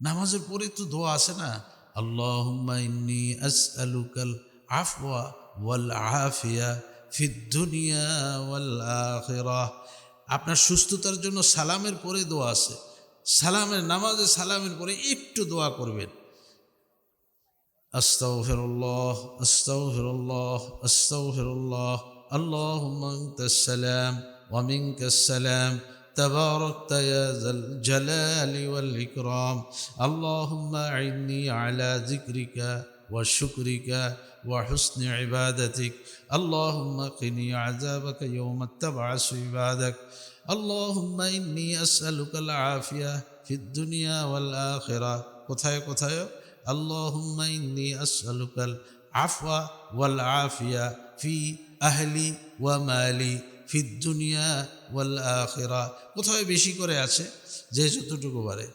নামাজের পরে তো দোয়া আছে না, আল্লাহুম্মা ইন্নী আসআলুকাল আফওয়া ওয়াল আফিয়া ফিদ দুনিয়া ওয়াল আখিরাহ। আপনার সুস্থতার জন্য সালামের পরে দোয়া আছে, সালামের নামাজে সালামের পরে একটু দোয়া করবেন, আস্তাগফিরুল্লাহ আস্তাগফিরুল্লাহ আস্তাগফিরুল্লাহ আল্লাহুম্মা আনতাস সালাম ওয়া মিনকাস সালাম তাবারাকতা ইয়া যাল জালালি ওয়াল ইকরাম আল্লাহুম্মা আইন্নি আলা যিকরিকা ওয়া শুকরিকা ওয়া হুসনি ইবাদাতিক আল্লাহুম্মা কিনি আযাবাকা ইয়াওমা তাবআসু ইবাদাক আল্লাহুম্মা ইন্নী আসআলুকাল আফিয়া ফিদ দুনিয়া ওয়াল আখিরাহ। কোথায় কোথায়? আল্লাহুম্মা ইন্নী আসআলুকাল আফওয়া ওয়াল আফিয়া ফি আহলি ওয়া মালি ফিদ দুনিয়া ওয়াল আখিরাহ। কোথায় বেশি করে আছে যে যতটুকু পারে।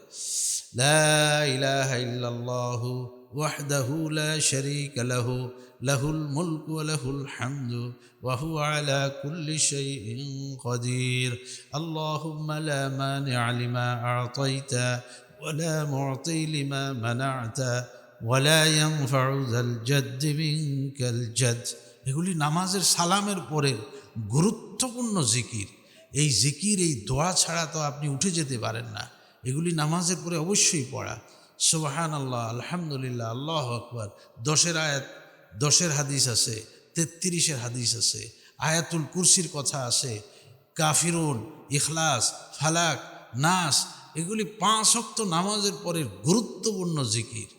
লা ইলাহা ইল্লাল্লাহু ওয়াহদাহু লা শারীকা লাহু লাহুল মুলকু ওয়া লাহুল হামদু ওয়া হুয়া আলা কুল্লি শাইইন কাদির। আল্লাহুম্মা লা মানি'a লিমা আ'তাইতা ওয়া লা মু'তি লিমা মানা'তা ওয়া লা ইয়ানফা'ু যাল জাদ্দি মিনকাল জাদ। এগুলি নামাজের সালামের পরে গুরুত্বপূর্ণ জিকির। এই জিকির, এই দোয়া ছাড়া তো আপনি উঠে যেতে পারেন না। এগুলি নামাজের পরে অবশ্যই পড়া। সুবহানাল্লাহ, আলহামদুলিল্লাহ, আল্লাহু আকবার। 10-এর আয়াত, 10-এর হাদিস আছে, 33-এর হাদিস আছে, আয়াতুল কুরসির কথা আছে, কাফিরুন, ইখলাস, ফালাক, নাস, এগুলি 5 ওয়াক্ত নামাজের পরে গুরুত্বপূর্ণ জিকির।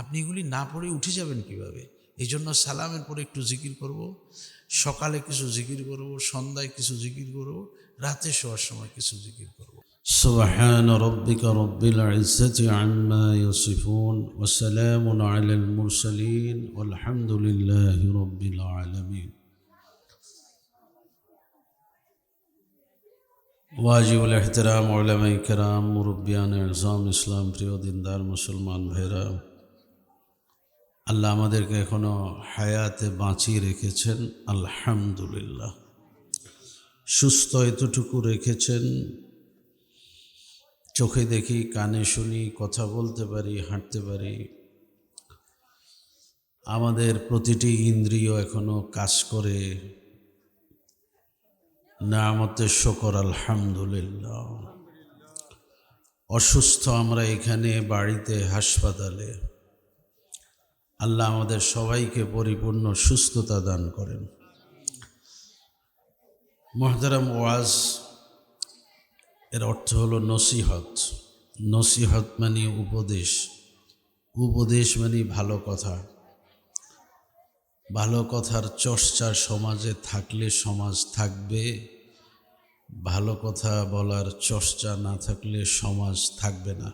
আপনি এগুলি না পড়ে উঠে যাবেন কিভাবে? এই জন্য সালামের পরে একটু জিকির করব, সকালে কিছু জিকির করব, সন্ধ্যায় কিছু জিকির করব, রাতে শোয়ার সময় কিছু জিকির করব। সুবহান রাব্বিকা রাব্বিল ইজ্জাতি আম্মা ইয়াসিফুন ওয়া সালামুন আলাল মুরসালিন ওয়াল হামদুলিল্লাহি রাব্বিল আলামিন। ওয়াজিবুল ইহতিরাম উলামায়ে কেরাম, মুরব্বিয়ানে আযম, ইসলাম প্রিয় দিনদার মুসলমান ভাইরা, আল্লাহ আমাদেরকে এখনো হায়াতে বাঁচিয়ে রেখেছেন, আলহামদুলিল্লাহ। সুস্থ এতটুকু রেখেছেন, চোখে দেখি, কানে শুনি, কথা বলতে পারি, হাঁটতে পারি। আমাদের প্রতিটি ইন্দ্রিয় এখনো কাজ করে। নিয়ামতের শুকর, আলহামদুলিল্লাহ। অসুস্থ আমরা এখানে, বাড়িতে, হাসপাতালে, আল্লাহ আমাদের সবাইকে পরিপূর্ণ সুস্থতা দান করেন। মুহতারাম, ওয়াজ এর অর্থ হলো নসিহত। নসিহত মানে উপদেশ, উপদেশ মানে ভালো কথা। ভালো কথার চর্চা সমাজে থাকলে সমাজ থাকবে, ভালো কথা বলার চর্চা না থাকলে সমাজ থাকবে না।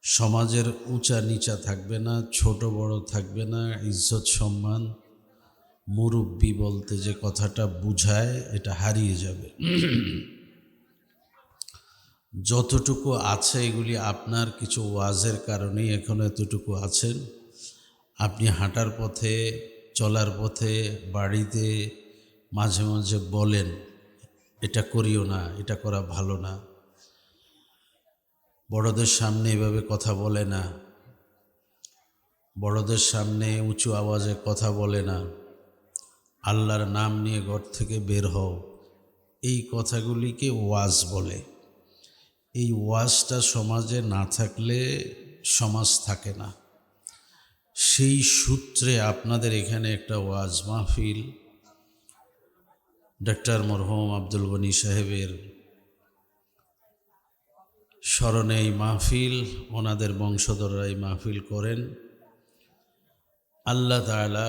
সমাজের উঁচা নিচা থাকবে না, ছোট বড় থাকবে না, ইজ্জত সম্মান, মুরব্বি বলতে যে কথাটা বুঝায় এটা হারিয়ে যাবে। যতটুকু আছে এগুলি আপনার কিছু ওয়াজের কারণেই এখন এতটুকু আছেন। আপনি হাঁটার পথে, চলার পথে, বাড়িতে মাঝে মাঝে বলেন এটা করিও না, এটা করা ভালো না। বড়দের সামনে এভাবে কথা বলে না, বড়দের সামনে উঁচু আওয়াজে কথা বলে না, আল্লাহর নাম নিয়ে ঘর থেকে বের হও। এই কথাগুলিকে ওয়াজ বলে। এই ওয়াজটা সমাজে না থাকলে সমাজ থাকে না। সেই সূত্রে আপনাদের এখানে একটা ওয়াজ মাহফিল, ডক্টর মরহুম আব্দুল গনি সাহেবের স্মরণে এই মাহফিল, ওনাদের বংশধররা এই মাহফিল করেন। আল্লাহ তাআলা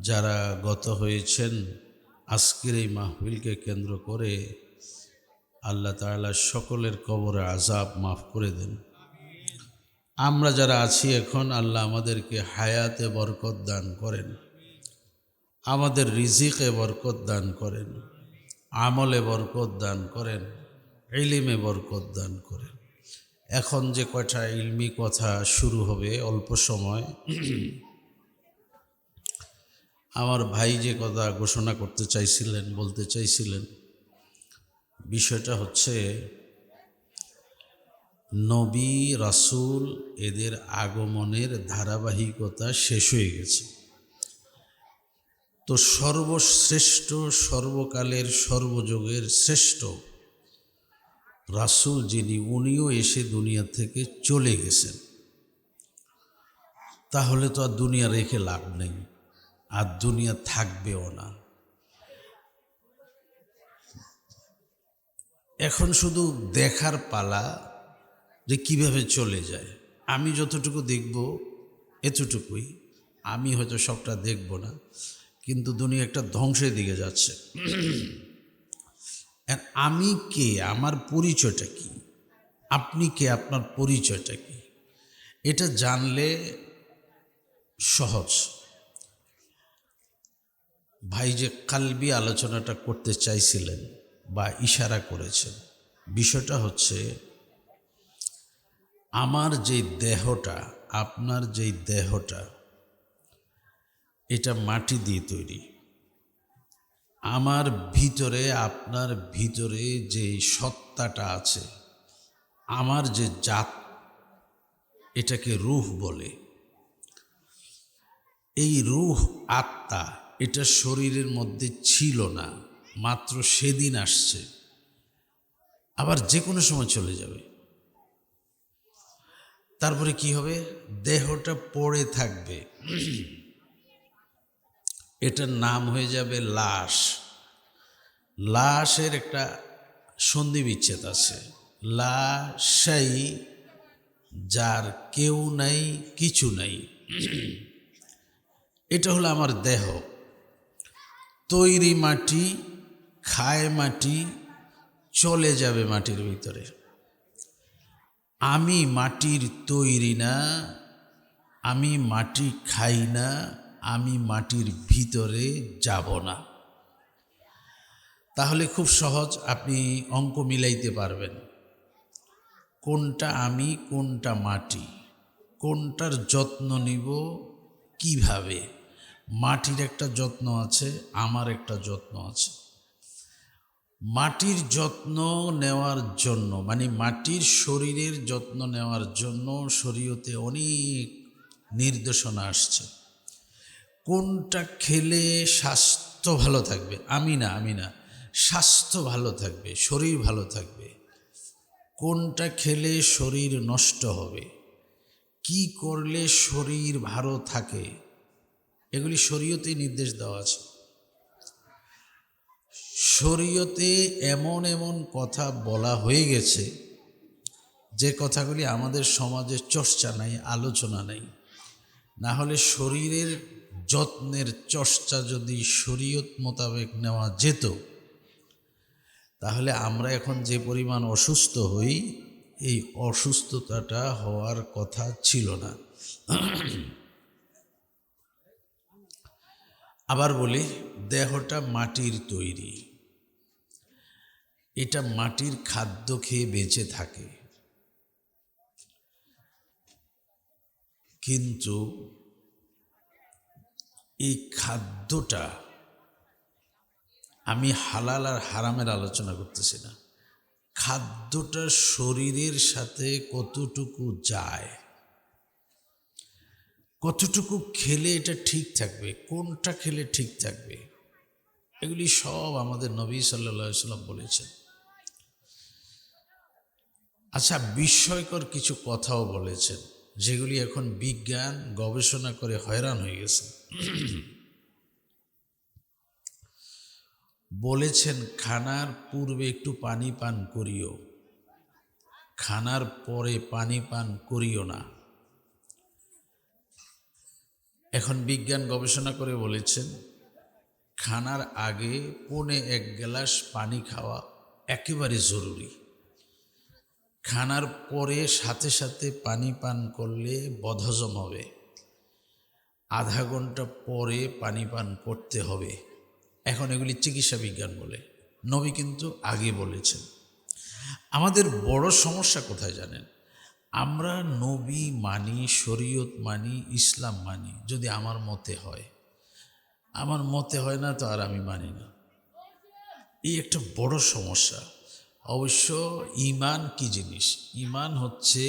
যারা গত হয়েছেন আজকের এই মাহফিলকে কেন্দ্র করে আল্লাহ তাআলা সকলের কবরে আযাব মাফ করে দেন। আমরা যারা আছি এখন, আল্লাহ আমাদেরকে হায়াতে বরকত দান করেন, আমাদের রিজিকে বরকত দান করেন, আমলে বরকত দান করেন, ইলমে বরকত দান করেন। এখন যে কয়টা ইলমি কথা শুরু হবে অল্প সময়, আমার ভাই যে কথা ঘোষণা করতে চাইছিলেন, বলতে চাইছিলেন, বিষয়টা হচ্ছে নবী রাসূল এদের আগমনের ধারাবাহিকতা শেষ হয়ে গেছে। তো সর্বশ্রেষ্ঠ, সর্বকালের সর্বযুগের শ্রেষ্ঠ রাসূল যিনি, উনিও এসে দুনিয়া থেকে চলে গেছেন। তাহলে তো আর দুনিয়া রেখে লাভ নেই, আর দুনিয়া থাকবেও না। এখন শুধু দেখার পালা যে কিভাবে চলে যায়। আমি যতটুকু দেখব এতটুকুই, আমি হয়তো সবটা দেখব না, কিন্তু দুনিয়া একটা ধ্বংসের দিকে যাচ্ছে। আমি কে, আমার পরিচয়টা কি, আপনি কে, আপনার পরিচয়টা কি, এটা জানলে সহজ। ভাই যে কালবি আলোচনাটা করতে চাইছিলেন বা ইশারা করেছেন, বিষয়টা হচ্ছে আমার যে দেহটা, আপনার যেই দেহটা, এটা মাটি দিয়ে তৈরি। আমার ভিতরে, আপনার ভিতরে যে সত্তাটা আছে, আমার যে জাত, এটাকে রূহ বলে। এই রূহ, আত্মা, এটা শরীরের মধ্যে ছিল না, মাত্র সেদিন আসছে, আবার যে কোনো সময় চলে যাবে। তারপরে কি হবে? দেহটা পড়ে থাকবে, এটার নাম হয়ে যাবে লাশ। লাশের একটা সন্ধি বিচ্ছেদ আছে, লাশাই, যার কেউ নাই, কিছু নাই। এটা হলো আমার দেহ। তৈরি মাটি, খায় মাটি, চলে যাবে মাটির ভিতরে। আমি মাটির তৈরি না, আমি মাটি খাই না, আমি মাটির ভিতরে যাব না। তাহলে খুব সহজ, আপনি অঙ্ক মিলাইতে পারবেন, কোনটা আমি, কোনটা মাটি, কোনটার যত্ন নিব কিভাবে। মাটির একটা যত্ন আছে, আমার একটা যত্ন আছে। মাটির যত্ন নেওয়ার জন্য, মানে মাটির শরীরের যত্ন নেওয়ার জন্য শরীয়তে অনেক নির্দেশনা আসছে। কোনটা খেলে স্বাস্থ্য ভালো থাকবে, আমি না, স্বাস্থ্য ভালো থাকবে, শরীর ভালো থাকবে, কোনটা খেলে শরীর নষ্ট হবে, কি করলে শরীর ভালো থাকে, এগুলি শরীয়তে নির্দেশ দেওয়া আছে। শরীয়তে এমন এমন কথা বলা হয়ে গেছে, যে কথাগুলি আমাদের সমাজে চর্চা নাই, আলোচনা নাই। না হলে শরীরের যত্নের চর্চা যদি শরীয়ত মোতাবেক নেওয়া যেত, তাহলে আমরা এখন যে পরিমাণ অসুস্থ হই, এই অসুস্থতাটা হওয়ার কথা ছিল না। আবার বলি, দেহটা মাটির তৈরি, এটা মাটির খাদ্য খেয়ে বেঁচে থাকে। কিন্তু এই খাদ্যটা, আমি হালাল আর হারামের আলোচনা করতেছি না, খাদ্যটা শরীরের সাথে কতটুকু যায়, কতটুকু খেলে এটা ঠিক থাকবে, কোনটা খেলে ঠিক থাকবে, এগুলি সব আমাদের নবী সাল্লাল্লাহু আলাইহি ওয়াসাল্লাম বলেছেন। আচ্ছা, বিস্ময়কর কিছু কথাও বলেছেন, যেগুলি এখন বিজ্ঞান গবেষণা করে হয়রান হয়ে গেছে। বলেছেন, খানার পূর্বে একটু পানি পান করিও, খানার পরে পানি পান করিও না। এখন বিজ্ঞান গবেষণা করে বলেছেন, খানার আগে পৌনে 1 গ্লাস পানি খাওয়া একেবারে জরুরি। খানার পরে সাথে সাথে পানি পান করলে বদহজম হবে, আধা ঘন্টা পরে পানি পান করতে হবে। এখন এগুলি চিকিৎসা বিজ্ঞান বলে, নবী কিন্তু আগে বলেছেন। আমাদের বড় সমস্যা কোথায় জানেন? আমরা নবী মানি, শরীয়ত মানি, ইসলাম মানি, যদি আমার মতে হয়, আমার মতে হয় না তো আর আমি মানি না। এই একটা বড় সমস্যা। অবশ্য ঈমান কি জিনিস? ঈমান হচ্ছে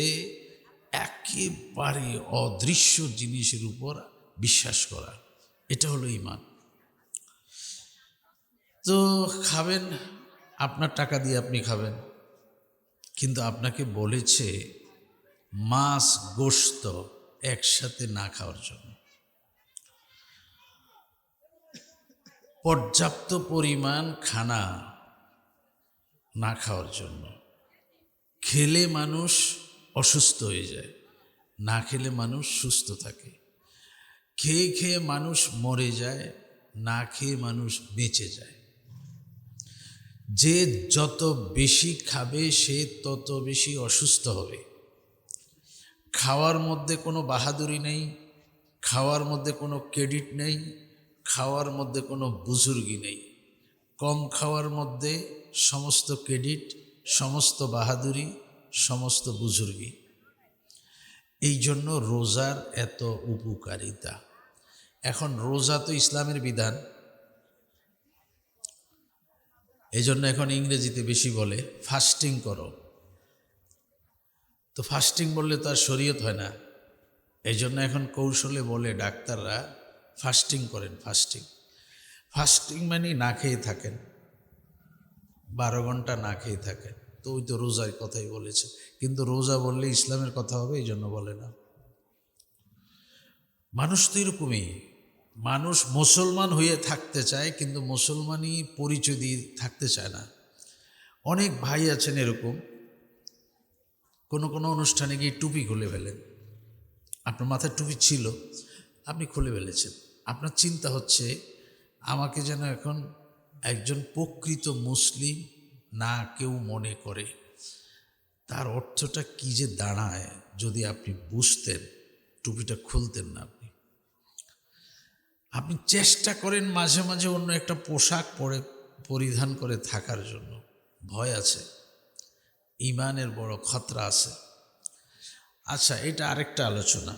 একেবারে অদৃশ্য জিনিসের উপর বিশ্বাস করা, এটা হলো ঈমান। তো খাবেন, আপনার টাকা দিয়ে আপনি খাবেন, কিন্তু আপনাকে বলেছে মাছ গোশত একসাথে না খাওয়ার জন্য, পর্যাপ্ত পরিমাণ খানা না খাওয়ার জন্য। খেলে মানুষ অসুস্থ হয়ে যায়, না খেলে মানুষ সুস্থ থাকে। খেয়ে খেয়ে মানুষ মরে যায়, না খেয়ে মানুষ বেঁচে যায়। যে যত বেশি খাবে সে তত বেশি অসুস্থ হবে। খাওয়ার মধ্যে কোনো বাহাদুরি নেই, খাওয়ার মধ্যে কোনো ক্রেডিট নেই, খাওয়ার মধ্যে কোনো বুজুর্গি নেই। কম খাওয়ার মধ্যে সমস্ত ক্রেডিট, সমস্ত বাহাদুরি, সমস্ত বুজুর্গি। এই জন্য রোজার এত উপকারিতা। এখন রোজা তো ইসলামের বিধান, এই জন্য এখন ইংরেজিতে বেশি বলে ফাস্টিং করো। তো ফাস্টিং বললে তো আর শরীয়ত হয় না, এই জন্য এখন কৌশলে বলে ডাক্তাররা ফাস্টিং করেন। ফাস্টিং ফাস্টিং মানে না খেয়ে থাকেন, 12 ঘন্টা না খেয়ে থাকেন। তো ওই তো রোজার কথাই বলেছে, কিন্তু রোজা বললে ইসলামের কথা হবে, এই জন্য বলে না। মানুষ তো এরকমই, মানুষ মুসলমান হয়ে থাকতে চায় কিন্তু মুসলমানই পরিচয় দিয়ে থাকতে চায় না। অনেক ভাই আছেন এরকম, কোনো কোনো অনুষ্ঠানে গিয়ে টুপি খুলে ফেলেন। আপনার মাথায় টুপি ছিল, আপনি খুলে ফেলেছেন। আপনার চিন্তা হচ্ছে আমাকে যেন এখন একজন প্রকৃত মুসলিম না কেউ মনে করে। তার অর্থটা কী যে দাঁড়ায় যদি আপনি বুঝতেন, টুপিটা খুলতেন না। আপনি চেষ্টা করেন মাঝে মাঝে অন্য একটা পোশাক পরিধান করে থাকার জন্য, ভয় আছে, ঈমানের বড় খতরা আছে। আচ্ছা, এটা আরেকটা আলোচনা।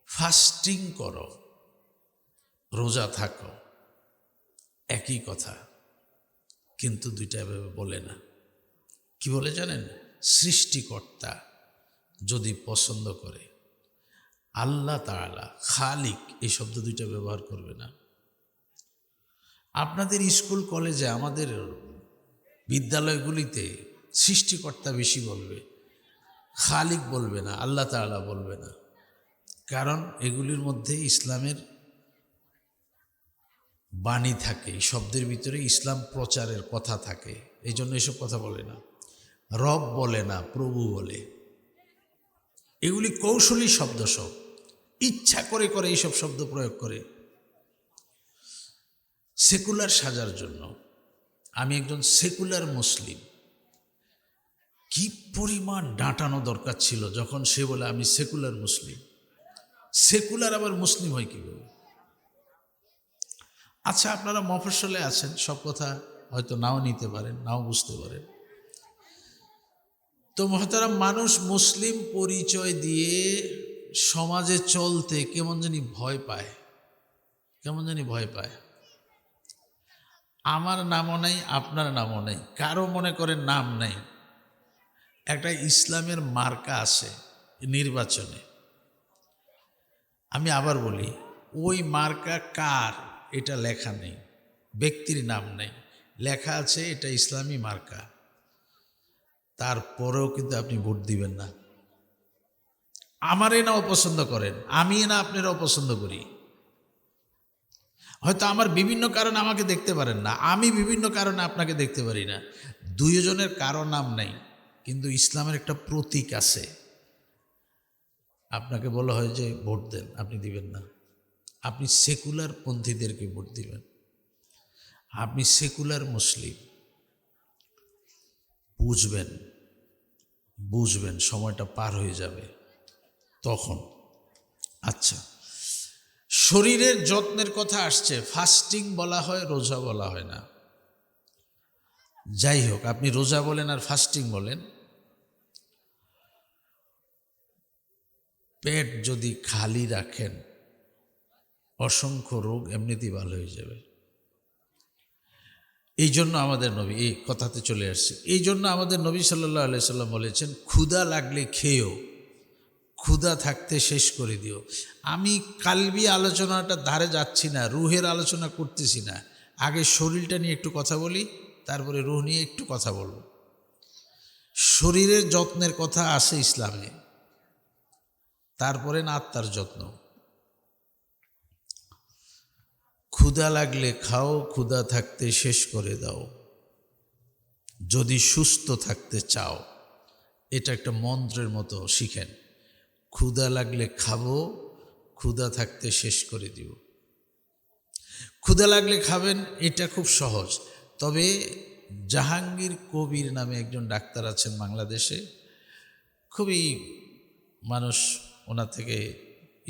ফাস্টিং করো, রোজা থাকো, একই কথা, কিন্তু দুইটা এভাবে বলে না। কি বলে জানেন? সৃষ্টিকর্তা যদি পছন্দ করে, আল্লাহ তাআলা, খালিক, এই শব্দ দুইটা ব্যবহার করবে না। আপনাদের স্কুল কলেজে, আমাদের বিদ্যালয়গুলিতে সৃষ্টিকর্তা বেশি বলবে, খালিক বলবে না, আল্লাহ তাআলা বলবে না। কারণ এগুলির মধ্যে ইসলামের বাণী থাকে, এই শব্দের ভিতরে ইসলাম প্রচারের কথা থাকে, এই জন্য এসব কথা বলে না। রব বলে না, প্রভু বলে। এগুলি কৌশলী শব্দ, সব ইচ্ছা করে করে এইসব শব্দ প্রয়োগ করে সেকুলার সাজার জন্য। আমি একজন সেকুলার মুসলিম, কি পরিমাণ ডাঁটানো দরকার ছিল যখন সে বলে আমি সেকুলার মুসলিম। সেকুলার আবার মুসলিম হয় কীভাবে? আচ্ছা, আপনারা মফস্বলে আছেন, সব কথা হয়তো নাও নিতে পারেন, নাও বুঝতে পারেন। তো মহতারাম, মানুষ মুসলিম পরিচয় দিয়ে সমাজে চলতে কেমন জানি ভয় পায়, কেমন জানি ভয় পায়। আমার নামও নেই, আপনার নামও নেই, কারো মনে করেন নাম নেই। একটা ইসলামের মার্কা আছে নির্বাচনে। আমি আবার বলি, ওই মার্কা কার এটা লেখা নেই, ব্যক্তির নাম নেই, লেখা আছে এটা ইসলামী মার্কা। তারপরেও কিন্তু আপনি ভোট দিবেন না। আমারে না অপছন্দ করেন, আমি না আপনারা অপছন্দ করি। হয়তো আমার বিভিন্ন কারণে আমাকে দেখতে পারেন না, আমি বিভিন্ন কারণে আপনাকে দেখতে পারি না। দুইজনের কারো নাম নেই, কিন্তু ইসলামের একটা প্রতীক আছে। আপনাকে বলা হয় যে ভোট দেন, আপনি দিবেন না। আপনি সেকুলার পন্থীদেরকে ভোট দিবেন। আপনি সেকুলার মুসলিম। বুঝবেন, বুঝবেন, সময়টা পার হয়ে যাবে তখন। আচ্ছা, শরীরের যত্নের কথা আসছে, ফাস্টিং বলা হয়, রোজা বলা হয় না। যাই হোক, আপনি রোজা বলেন আর ফাস্টিং বলেন, পেট যদি খালি রাখেন অসংখ্য রোগ এমনিতেই ভালো হয়ে যাবে। এই জন্য আমাদের নবী, এই কথাতে চলে আসছে, এই জন্য আমাদের নবী সাল্লাল্লাহু আলাইহি সাল্লাম বলেছেন, ক্ষুধা লাগলে খেয়েও, ক্ষুধা থাকতে শেষ করে দিও। আমি কালবি আলোচনাটা ধারে যাচ্ছি না, রুহের আলোচনা করতেছি না, আগে শরীরটা নিয়ে একটু কথা বলি, তারপরে রুহ নিয়ে একটু কথা বলব। শরীরের যত্নের কথা আছে ইসলামে, তারপরে না আত্মার যত্ন। ক্ষুধা লাগলে খাও, ক্ষুধা থাকতে শেষ করে দাও, যদি সুস্থ থাকতে চাও। এটা একটা মন্ত্রের মতো শিখেন। ক্ষুধা লাগলে খাবো, ক্ষুধা থাকতে শেষ করে দিব। ক্ষুধা লাগলে খাবেন, এটা খুব সহজ। তবে জাহাঙ্গীর কবির নামে একজন ডাক্তার আছেন বাংলাদেশে, খুবই মানুষ ওনার থেকে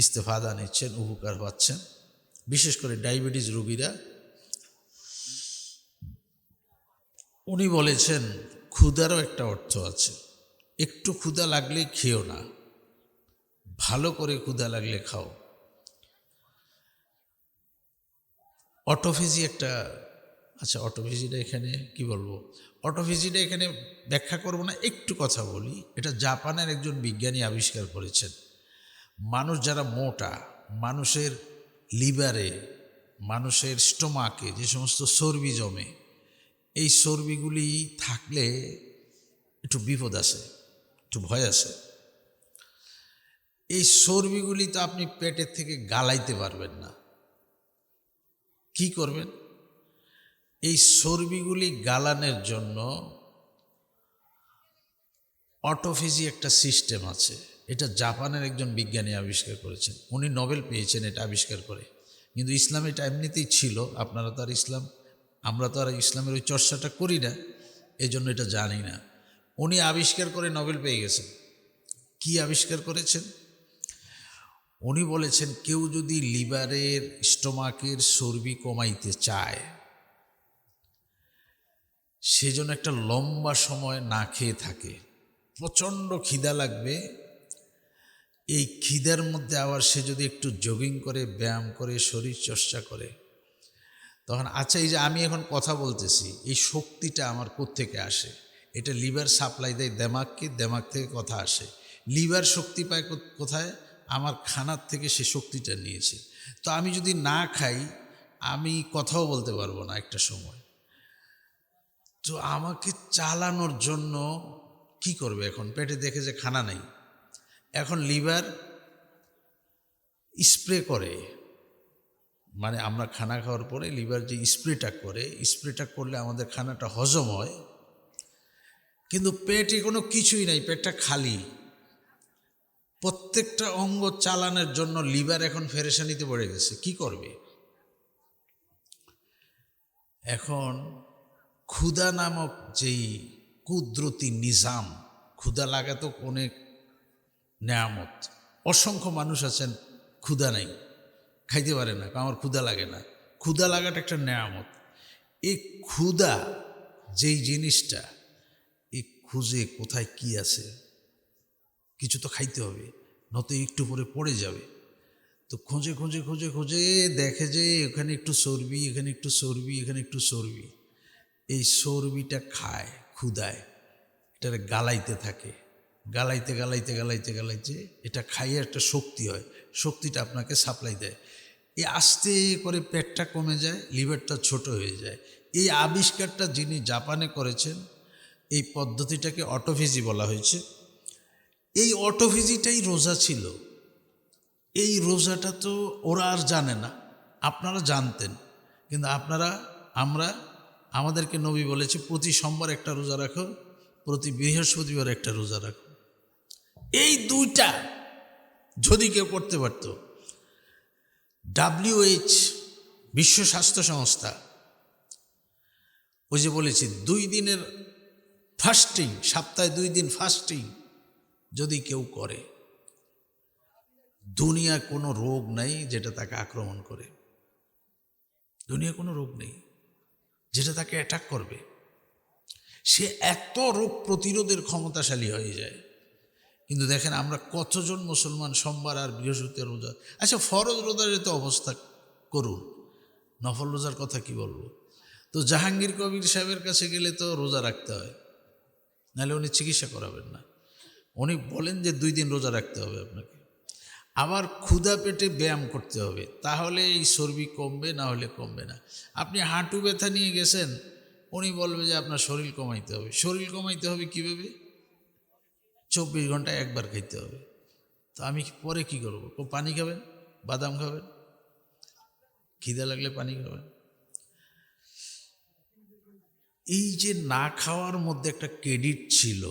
ইস্তেফাদা নিচ্ছেন, উপকার পাচ্ছেন, বিশেষ করে ডায়াবেটিস রোগীরা। উনি বলেছেন ক্ষুধারও একটা অর্থ আছে। একটু ক্ষুধা লাগলে খেও না, ভালো করে ক্ষুধা লাগলে খাও। অটোফেজি একটা, আচ্ছা অটোফেজিটা এখানে কি বলবো, অটোফেজিটা এখানে ব্যাখ্যা করব না, একটু কথা বলি। এটা জাপানের একজন বিজ্ঞানী আবিষ্কার করেছেন। মানুষ যারা মোটা, মানুষের লিভারে, মানুষের স্টোমাকে যে সমস্ত চর্বি জমে, এই চর্বিগুলি থাকলে একটু বিপদ আছে, একটু ভয় আছে। এই চর্বিগুলি তো আপনি পেটের থেকে গালাইতে পারবেন না। কি করবেন? এই চর্বিগুলি গালানোর জন্য অটোফেজি একটা সিস্টেম আছে। এটা জাপানের একজন বিজ্ঞানী আবিষ্কার করেছেন, উনি নোবেল পেয়েছেন এটা আবিষ্কার করে। কিন্তু ইসলামে এটা এমনিতেই ছিল, আপনারা তো আর ইসলাম, আমরা তো আর ইসলামের ওই চর্চাটা করি না, এই জন্য এটা জানি না। উনি আবিষ্কার করে নোবেল পেয়ে গেছেন। কি আবিষ্কার করেছেন? উনি বলেছেন কেউ যদি লিভারের, স্টোমাকের চর্বি কমাইতে চায়, সেজন্য একটা লম্বা সময় না খেয়ে থাকে, প্রচণ্ড খিদা লাগবে, এই খিদার মধ্যে আবার সে যদি একটু জগিং করে, ব্যায়াম করে, শরীর চর্চা করে, তখন আচ্ছা এই যে আমি এখন কথা বলতেছি, এই শক্তিটা আমার কোত্থেকে আসে? এটা লিভার সাপ্লাই দেয় দেমাগকে, দেমাগ থেকে কথা আসে। লিভার শক্তি পায় কোথায়? আমার খানার থেকে সে শক্তিটা নিয়েছে। তো আমি যদি না খাই, আমি কথাও বলতে পারবো না একটা সময়। তো আমাকে চালানোর জন্য কি করবে? এখন পেটে দেখে যে খানা নেই, এখন লিভার স্প্রে করে, মানে আমরা খানা খাওয়ার পরে লিভার যে স্প্রেটা করে, স্প্রেটা করলে আমাদের খানাটা হজম হয়। কিন্তু পেটে কোনো কিছুই নাই, পেটটা খালি। প্রত্যেকটা অঙ্গ চালানোর জন্য লিভার এখন পেরেশানিতে পড়ে গেছে, কি করবে? এখন ক্ষুধা নামক যেই কুদরতি নিজাম, ক্ষুধা লাগা তো অনেক নেয়ামত। অসংখ্য মানুষ আছেন ক্ষুধা নাই, খাইতে পারে না, আমার ক্ষুধা লাগে না। ক্ষুধা লাগাটা একটা নেয়ামত। এই ক্ষুধা যেই জিনিসটা, এই খুঁজে কোথায় কি আছে, কিছু তো খাইতে হবে, নয়তো একটু পরে পড়ে যাবে। তো খুঁজে খুঁজে খুঁজে খুঁজে দেখে যে এখানে একটু চর্বি, এখানে একটু চর্বি, এখানে একটু চর্বি। এই চর্বিটা খায় ক্ষুধায়, এটা গালাইতে থাকে, গালাইতে গালাইতে গালাইতে গালাইতে এটা খাইয়ে একটা শক্তি হয়, শক্তিটা আপনাকে সাপ্লাই দেয়। এই আস্তে করে পেটটা কমে যায়, লিভারটা ছোট হয়ে যায়। এই আবিষ্কারটা যিনি জাপানে করেছেন, এই পদ্ধতিটাকে অটোফেজি বলা হয়েছে। এই অটোফেজিটাই রোজা ছিল। এই রোজাটা তো ওরা আর জানে না, আপনারা জানতেন, কিন্তু আমাদেরকে নবী বলেছে প্রতি সোমবার একটা রোজা রাখো, প্রতি বৃহস্পতিবার একটা রোজা রাখো। এই দুইটা যদি কেউ করতে পারত, WHO বিশ্ব স্বাস্থ্য সংস্থা ওই যে বলেছি 2 দিনের ফাস্টিং, সপ্তাহে 2 দিন ফাস্টিং যদি কেউ করে, দুনিয়ার কোনো রোগ নাই যেটা তাকে আক্রমণ করে। দুনিয়ার কোনো রোগ নেই যেটা তাকে অ্যাটাক করবে। সে এত রোগ প্রতিরোধের ক্ষমতাশালী হয়ে যায়। কিন্তু দেখেন আমরা কতজন মুসলমান সোমবার আর বৃহস্পতিবার রোজা, আচ্ছা ফরজ রোজার তো অবস্থা করুন, নফল রোজার কথা কি বলবো। তো জাহাঙ্গীর কবির সাহেবের কাছে গেলে তো রোজা রাখতে হয়, নাহলে উনি চিকিৎসা করাবেন না। উনি বলেন যে 2 দিন রোজা রাখতে হবে আপনাকে, আবার ক্ষুধা পেটে ব্যায়াম করতে হবে, তাহলে এই চর্বি কমবে, না হলে কমবে না। আপনি হাঁটু ব্যথা নিয়ে গেছেন, উনি বলবে যে আপনার শরীর কমাইতে হবে। শরীর কমাইতে হবে কীভাবে? 24 ঘন্টায় একবার খাইতে হবে। তো আমি পরে কি করব? পানি খাবেন, বাদাম খাবেন, খিদে লাগলে পানি খাবেন। এই যে না খাওয়ার মধ্যে একটা ক্রেডিট ছিল,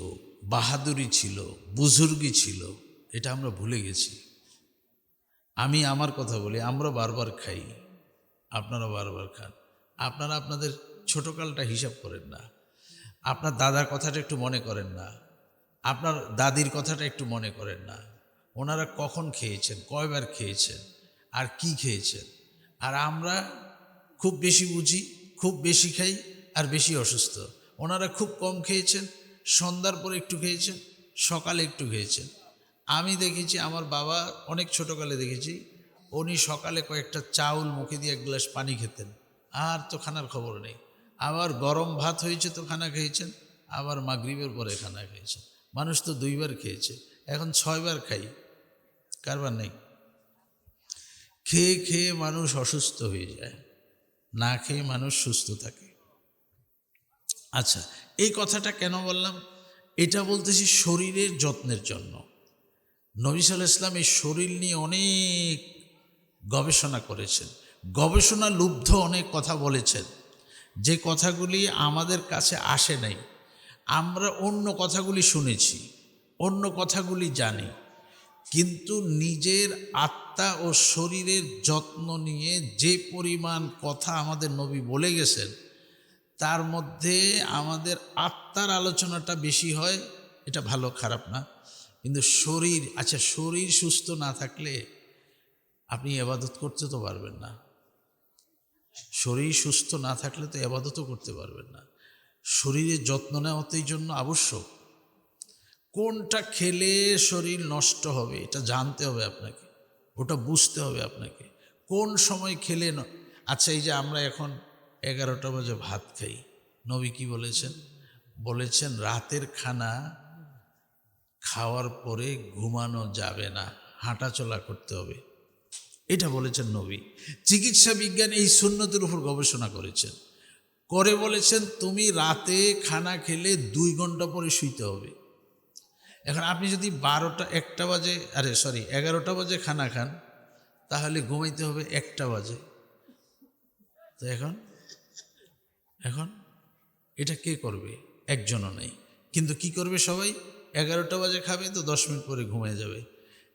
বাহাদুরি ছিল, বুজুর্গি ছিল, এটা আমরা ভুলে গেছি। আমি আমার কথা বলি, আমরা বারবার খাই, আপনারা বারবার খান। আপনারা আপনাদের ছোটকালটা হিসাব করেন না, আপনার দাদার কথাটা একটু মনে করেন না, আপনার দাদির কথাটা একটু মনে করেন না। ওনারা কখন খেয়েছেন, কয়বার খেয়েছেন, আর কি খেয়েছেন। আর আমরা খুব বেশি বুঝি, খুব বেশি খাই, আর বেশি অসুস্থ। ওনারা খুব কম খেয়েছেন, সন্ধ্যার পরে একটু খেয়েছেন, সকালে একটু খেয়েছেন। আমি দেখেছি আমার বাবা অনেক ছোটোকালে দেখেছি, উনি সকালে কয়েকটা চাউল মুখে দিয়ে 1 গ্লাস পানি খেতেন, আর তো খানার খবর নেই। আবার গরম ভাত হয়েছে তো খানা খেয়েছেন, আবার মাগরিবের পরে খানা খেয়েছেন। মানুষ তো 2 বার খেয়েছে, এখন 6 বার খাই, কারবার নেই। খেয়ে খেয়ে মানুষ অসুস্থ হয়ে যায়, না খেয়ে মানুষ সুস্থ থাকে। আচ্ছা, এই কথাটা কেন বললাম? এটা বলতেছি শরীরের যত্নের জন্য। নবী সাল্লাল্লাহু আলাইহি ওয়াসাল্লাম এই শরীর নিয়ে অনেক গবেষণা করেছেন, গবেষণা লুব্ধ অনেক কথা বলেছেন, যে কথাগুলি আমাদের কাছে আসে নাই। আমরা অন্য কথাগুলি শুনেছি, অন্য কথাগুলি জানি, কিন্তু নিজের আত্মা ও শরীরের যত্ন নিয়ে যে পরিমাণ কথা আমাদের নবী বলে গেছেন, তার মধ্যে আমাদের আত্মার আলোচনাটা বেশি হয়। এটা ভালো খারাপ না, কিন্তু শরীর, আচ্ছা শরীর সুস্থ না থাকলে আপনি ইবাদত করতে তো পারবেন না। শরীর সুস্থ না থাকলে তো ইবাদতও করতে পারবেন না। শরীরের যত্ন নেওয়াতেই জন্য আবশ্যক। কোনটা খেলে শরীর নষ্ট হবে এটা জানতে হবে আপনাকে, ওটা বুঝতে হবে আপনাকে। কোন সময় খেলে আচ্ছা, এই যে আমরা এখন 11টা বাজে ভাত খাই, নবী কি বলেছেন? বলেছেন রাতের খানা খাওয়ার পরে ঘুমানো যাবে না, হাঁটাচলা করতে হবে, এটা বলেছেন নবী। চিকিৎসা বিজ্ঞান এই সুন্নতের উপর গবেষণা করেছেন, করে বলেছেন তুমি রাতে খানা খেলে 2 ঘন্টা পরে শুইতে হবে। এখন আপনি যদি 1টা বাজে 11টা বাজে খানা খান, তাহলে ঘুমাইতে হবে 1টা বাজে। তো এখন এটা কে করবে? একজনও নেই, কিন্তু কি করবে সবাই? 11টা বাজে খাবে তো 10 মিনিট পরে ঘুমিয়ে যাবে।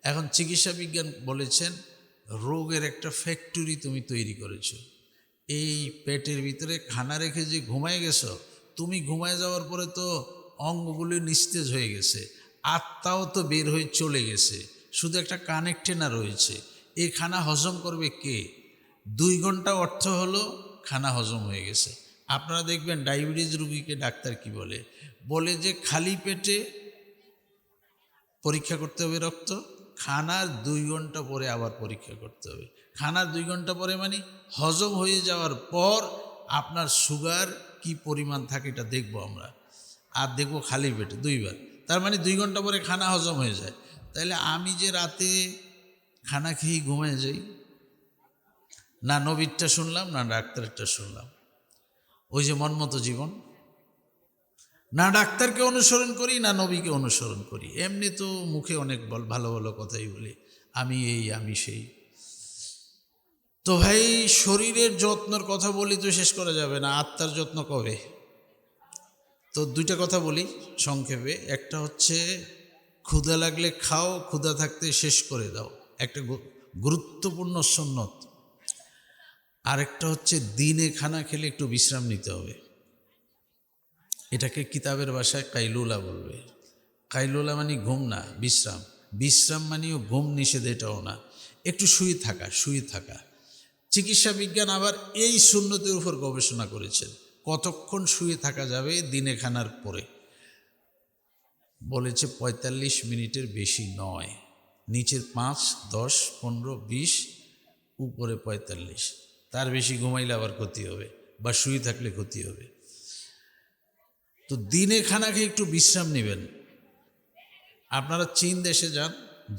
এখন চিকিৎসা বিজ্ঞান বলেছেন রোগের একটা ফ্যাক্টরি তুমি তৈরি করেছো। এই পেটের ভিতরে খানা রেখে যে ঘুমায় গেছো, তুমি ঘুমায় যাওয়ার পরে তো অঙ্গগুলি নিস্তেজ হয়ে গেছে, আত্মাও তো বের হয়ে চলে গেছে, শুধু একটা কানেক্টেনা রয়েছে। এই খানা হজম করবে কে? 2 ঘন্টা অর্থ হলো খানা হজম হয়ে গেছে। আপনারা দেখবেন ডায়াবেটিস রোগীকে ডাক্তার কি বলে? বলে যে খালি পেটে পরীক্ষা করতে হবে রক্ত, খানার 2 ঘন্টা পরে আবার পরীক্ষা করতে হবে। খানার 2 ঘন্টা পরে মানে হজম হয়ে যাওয়ার পর আপনার সুগার কি পরিমাণ থাকে এটা দেখবো আমরা, আর দেখবো খালি পেটে 2 বার। তার মানে 2 ঘন্টা পরে খানা হজম হয়ে যায়। তাইলে আমি যে রাতে খানা খেয়ে ঘুমিয়ে যাই, না নবীরটা শুনলাম না ডাক্তারেরটা শুনলাম, ওই যে মনমতো জীবন, না ডাক্তারকে অনুসরণ করি না নবীকে অনুসরণ করি। এমনি তো মুখে অনেক ভালো ভালো কথাই বলি, আমি এই আমি সেই। তো ভাই শরীরের যত্নের কথা বলি তো শেষ করা যাবে না, আত্মার যত্ন কবে? তো 2টা কথা বলি সংক্ষেপে। একটা হচ্ছে ক্ষুধা লাগলে খাও, ক্ষুধা থাকতে শেষ করে দাও, একটা গুরুত্বপূর্ণ সুন্নত। আরেকটা হচ্ছে দিনে খানা খেলে একটু বিশ্রাম নিতে হবে, এটাকে কিতাবের ভাষায় কাইলুলা বলবে। কাইলুলা মানে ঘুম না, বিশ্রাম। বিশ্রাম মানেও ঘুম নিষেধ এটাও না, একটু শুয়ে থাকা। চিকিৎসা বিজ্ঞান আবার এই সুন্নতের উপর গবেষণা করেছেন, কতক্ষণ শুয়ে থাকা যাবে দিনে খানার পরে। বলেছে 45 মিনিটের বেশি নয়, নিচের 5, 10, 15, 20, উপরে 45, তার বেশি ঘুমাইলে আবার ক্ষতি হবে। বা শুয়ে থাকলে ক্ষতি হবে। তো দিনে খানা খেয়ে একটু বিশ্রাম নেবেন। আপনারা চীন দেশে যান,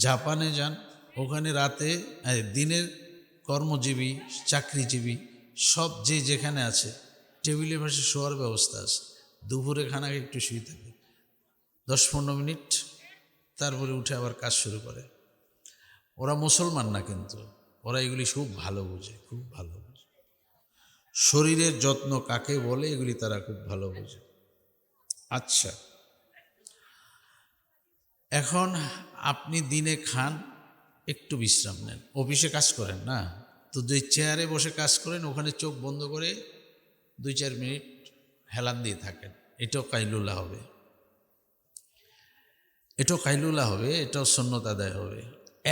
জাপানে যান, ওখানে রাতে দিনের কর্মজীবী চাকরিজীবী সব যে যেখানে আছে টেবিলের পাশে শোয়ার ব্যবস্থা আছে। দুপুরে খানা খেয়ে একটু শুয়ে থাকে 10-15 মিনিট, তারপরে উঠে আবার কাজ শুরু করে। ওরা মুসলমান না, কিন্তু ওরা এগুলি খুব ভালো বোঝে, খুব ভালো বোঝে। শরীরের যত্ন কাকে বলে এগুলি তারা খুব ভালো বোঝে। আচ্ছা, এখন আপনি দিনে খান, একটু বিশ্রাম নেন। অফিসে কাজ করেন না, তো যে চেয়ারে বসে কাজ করেন ওখানে চোখ বন্ধ করে 2-4 মিনিট হেলান দিয়ে থাকেন। এটাও কাইলুলা হবে, এটাও কাইলুলা হবে, এটাও সুন্নত আদায় হবে।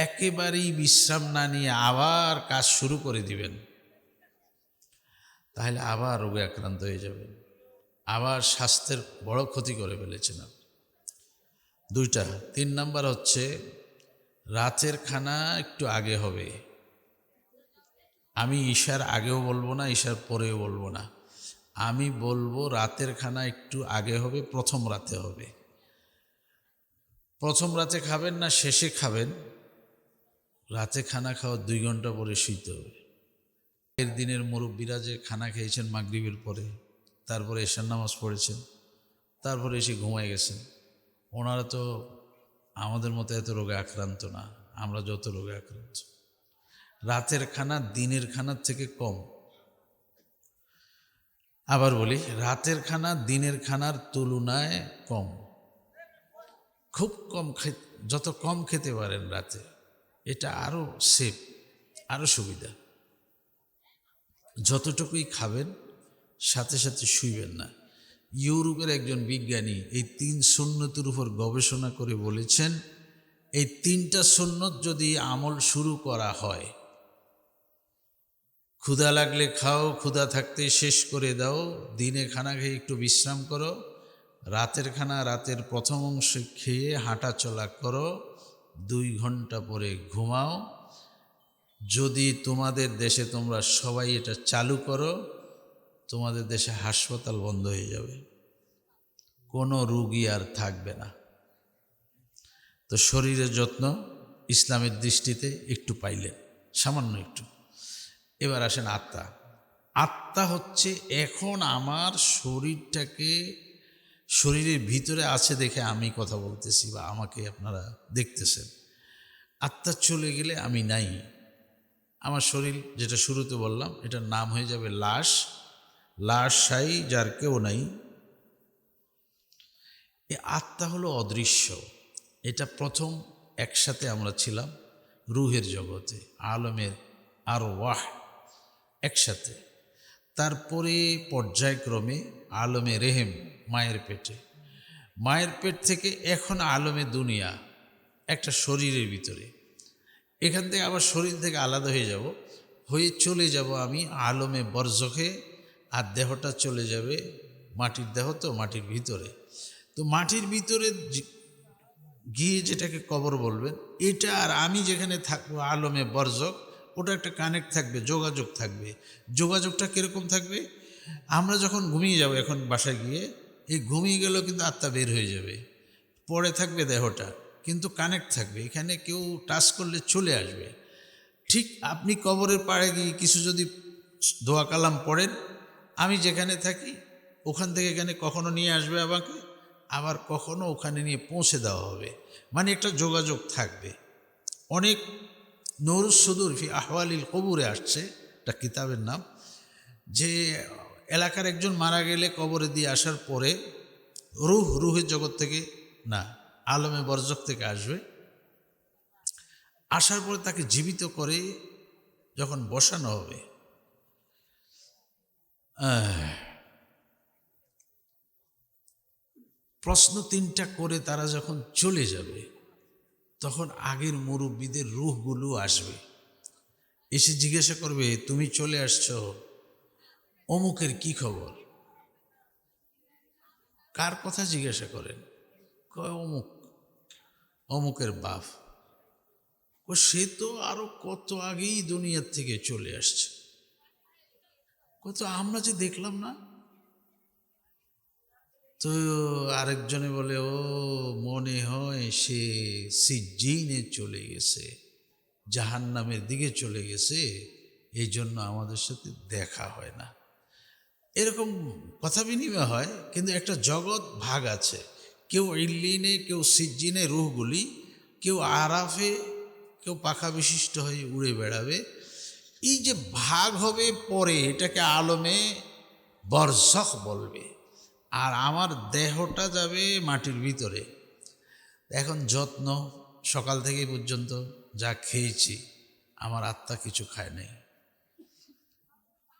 একেবারেই বিশ্রাম না নিয়ে আবার কাজ শুরু করে দিবেন, তাহলে আবার রোগে আক্রান্ত হয়ে যাবেন, আবার স্বাস্থ্যের বড় ক্ষতি করে ফেলেছেন। 2টা। 3 নাম্বার হচ্ছে রাতের খানা একটু আগে হবে। আমি ঈশার আগেও বলবো না, ঈশার পরেও বলবো না, আমি বলবো রাতের খানা একটু আগে হবে, প্রথম রাতে হবে। প্রথম রাতে খাবেন না, শেষে খাবেন। রাতে খানা খাওয়া 2 ঘন্টা পরে শুইতে হবে। এর দিনের মুরব্বীরা যে খানা খেয়েছেন মাগরিবের পরে, তারপরে এশার নামাজ পড়েছেন, তারপরে এসে ঘুমায় গেছেন, ওনারা তো আমাদের মতো এত রোগে আক্রান্ত না, আমরা যত রোগে আক্রান্ত। রাতের খানা দিনের খানার থেকে কম। আবার বলি, রাতের খানা দিনের খানার তুলনায় কম, খুব কম। যত কম খেতে পারেন রাতে, এটা আরও সেফ, আরও সুবিধা। যতটুকুই খাবেন সাথে সাথে শুইবেন না। ইউরোপের একজন বিজ্ঞানী এই 3 সুন্নতের উপর গবেষণা করে বলেছেন, এই 3টা সুন্নত যদি আমল শুরু করা হয়, ক্ষুধা লাগলে খাও, ক্ষুধা থাকতে শেষ করে দাও, দিনে খানা খেয়ে একটু বিশ্রাম করো, রাতের খানা রাতের প্রথম অংশে খেয়ে হাঁটা চলা করো, 2 ঘন্টা পরে ঘুমাও। যদি তোমাদের দেশে তোমরা সবাই এটা চালু করো, তোমাদের দেশে হাসপাতাল বন্ধ হয়ে যাবে, কোনো রোগী আর থাকবে না। তো শরীরের যত্ন ইসলামের দৃষ্টিতে একটু পাইলেন, সামান্য একটু। এবার আসেন আত্মা। আত্মা হচ্ছে এখন আমার শরীরটাকে, শরীরের ভিতরে আছে দেখে আমি কথা বলতেছি বা আমাকে আপনারা দেখতেছেন। আত্মা চলে গেলে আমি নাই। আমার শরীর, যেটা শুরুতে বললাম, এটার নাম হয়ে যাবে লাশ, লাশাই, যার কেউ নাই। এই আত্মা হলো অদৃশ্য। এটা প্রথম একসাথে আমরা ছিলাম রুহের জগতে, আলমের আর ওয়াহ একসাথে। তারপরে পর্যায়ক্রমে আলমে রেহেম, মায়ের পেটে, মায়ের পেট থেকে এখন আলমে দুনিয়া, একটা শরীরের ভিতরে। এখান থেকে আবার শরীর থেকে আলাদা হয়ে যাব, হয়ে চলে যাব আমি আলমে বরজখে, আর দেহটা চলে যাবে, মাটির দেহ তো মাটির ভিতরে। তো মাটির ভিতরে গিয়ে যেটাকে কবর বলবেন, এটা আর আমি যেখানে থাকবো আলমে বরজক, ওটা একটা কানেক্ট থাকবে, যোগাযোগ থাকবে। যোগাযোগটা কীরকম থাকবে? আমরা যখন ঘুমিয়ে যাব এখন বাসায় গিয়ে, এই ঘুমিয়ে গেলেও কিন্তু আত্মা বের হয়ে যাবে, পড়ে থাকবে দেহটা, কিন্তু কানেক্ট থাকবে, এখানে কেউ টাচ করলে চলে আসবে। ঠিক আপনি কবরের পাড়ে গিয়ে কিছু যদি দোয়া কালাম পড়েন, আমি যেখানে থাকি ওখান থেকে এখানে কখনো নিয়ে আসবে আমাকে, আবার কখনো ওখানে নিয়ে পৌঁছে দেওয়া হবে, মানে একটা যোগাযোগ থাকবে। অনেক নূরুস সুদূর ফি আহওয়ালিল কবুরে আসছে একটা কিতাবের নাম, যে এলাকার একজন মারা গেলে কবরে দিয়ে আসার পরে রুহের জগৎ থেকে না, আলমে বরজক থেকে আসবে, আসার পরে তাকে জীবিত করে যখন বসানো হবে, প্রশ্ন 3টা করে তারা যখন চলে যাবে, তখন আগের মুরব্বীদের রূহগুলো আসবে, এসে জিজ্ঞাসা করবে, তুমি চলে আসছো, অমুকের কি খবর? কার কথা জিজ্ঞাসা করেন? কয় অমুক, অমুকের বাপ। সে তো আরো কত আগেই দুনিয়ার থেকে চলে আসছে। তো আমরা যে দেখলাম না। তো আরেকজনে বলে, ও মনে হয় সে সিজ্জিনে চলে গেছে, জাহান্নামের দিকে চলে গেছে, এই জন্য আমাদের সাথে দেখা হয় না। এরকম কথা বিনিময় হয়, কিন্তু একটা জগৎ ভাগ আছে। কেউ ইল্লিনে, কেউ সিজ্জিনে রুহগুলি, কেউ আরাফে, কেউ পাখা বিশিষ্ট হয়ে উড়ে বেড়াবে। এই যে ভাগ হবে পরে, এটাকে আলমে বরজখ বলবে। আর আমার দেহটা যাবে মাটির ভিতরে। এখন যত্ন, সকাল থেকে পর্যন্ত যা খেয়েছি, আমার আত্মা কিছু খায় নাই,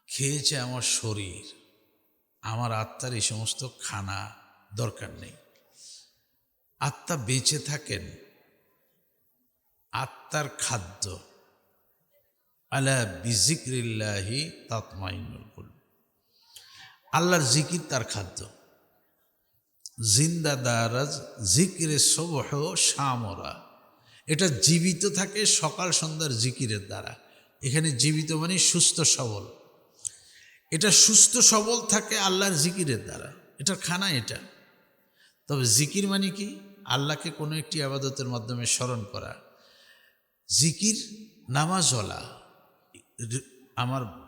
খেয়েছে আমার শরীর। আমার আত্মার এই সমস্ত খানা দরকার নেই। আত্মা বেঁচে থাকেন, আত্মার খাদ্য আলা বিজিক্রিল্লাহি তাতমাইনুল কুলুব, আল্লাহর জিকির তার খাদ্য। জিন্দা দারাজ জিকিরে সবহ শামরা, এটা জীবিত থাকে সকাল সন্ধ্যার জিকিরের দ্বারা। এখানে জীবিত মানে সুস্থ সবল। এটা সুস্থ সবল থাকে আল্লাহর জিকিরের দ্বারা, এটার খানা এটা। তবে জিকির মানে কি? আল্লাহকে কোনো একটি আবাদতের মাধ্যমে স্মরণ করা। জিকির নামাজওয়ালা,